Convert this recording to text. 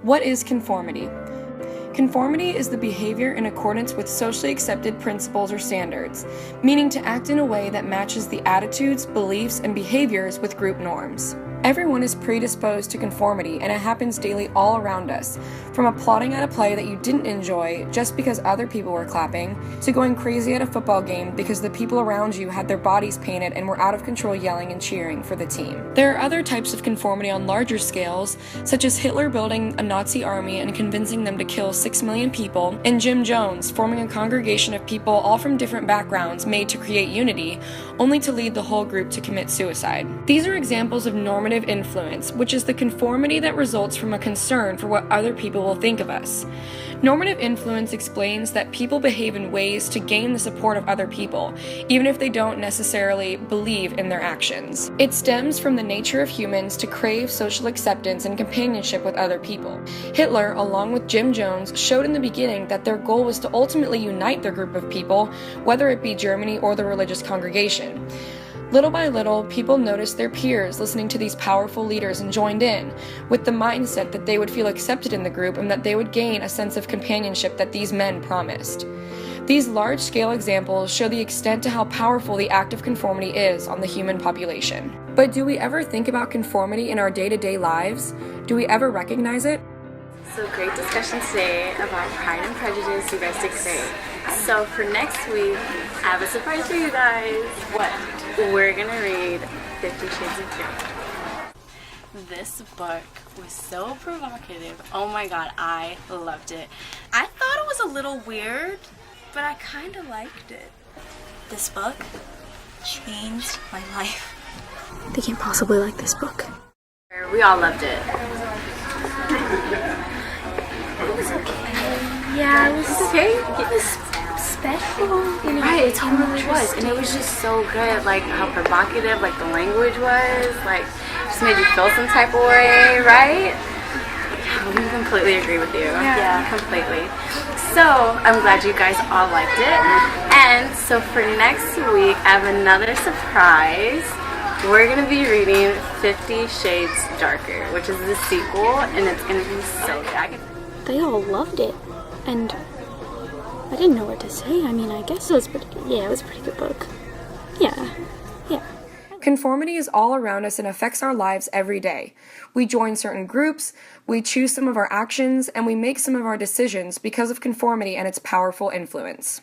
What is conformity? Conformity is the behavior in accordance with socially accepted principles or standards, meaning to act in a way that matches the attitudes, beliefs, and behaviors with group norms. Everyone is predisposed to conformity, and it happens daily all around us, from applauding at a play that you didn't enjoy just because other people were clapping, to going crazy at a football game because the people around you had their bodies painted and were out of control yelling and cheering for the team. There are other types of conformity on larger scales, such as Hitler building a Nazi army and convincing them to kill 6 million people, and Jim Jones forming a congregation of people all from different backgrounds made to create unity, only to lead the whole group to commit suicide. These are examples of normative influence, which is the conformity that results from a concern for what other people will think of us. Normative influence explains that people behave in ways to gain the support of other people, even if they don't necessarily believe in their actions. It stems from the nature of humans to crave social acceptance and companionship with other people. Hitler, along with Jim Jones, showed in the beginning that their goal was to ultimately unite their group of people, whether it be Germany or the religious congregation. Little by little, people noticed their peers listening to these powerful leaders and joined in, with the mindset that they would feel accepted in the group and that they would gain a sense of companionship that these men promised. These large-scale examples show the extent to how powerful the act of conformity is on the human population. But do we ever think about conformity in our day-to-day lives? Do we ever recognize it? So great discussion today about Pride and Prejudice. You guys did great. So for next week, I have a surprise for you guys. What? We're gonna read 50 Shades of Grey. This book was so provocative. Oh my god, I loved it. I thought it was a little weird, but I kind of liked it. This book changed my life. They can't possibly like this book. We all loved it. It was okay. Yeah, it was okay. It was special. Right, it totally was. And it was just so good. Like how provocative, like the language was. Like, just made you feel some type of way, right? Yeah, we completely agree with you. Yeah, completely. So, I'm glad you guys all liked it. And so for next week, I have another surprise. We're going to be reading 50 Shades Darker, which is the sequel, and it's going to be so good. They all loved it, and I didn't know what to say. I mean, I guess it was pretty good. Yeah, it was a pretty good book. Yeah. Conformity is all around us and affects our lives every day. We join certain groups, we choose some of our actions, and we make some of our decisions because of conformity and its powerful influence.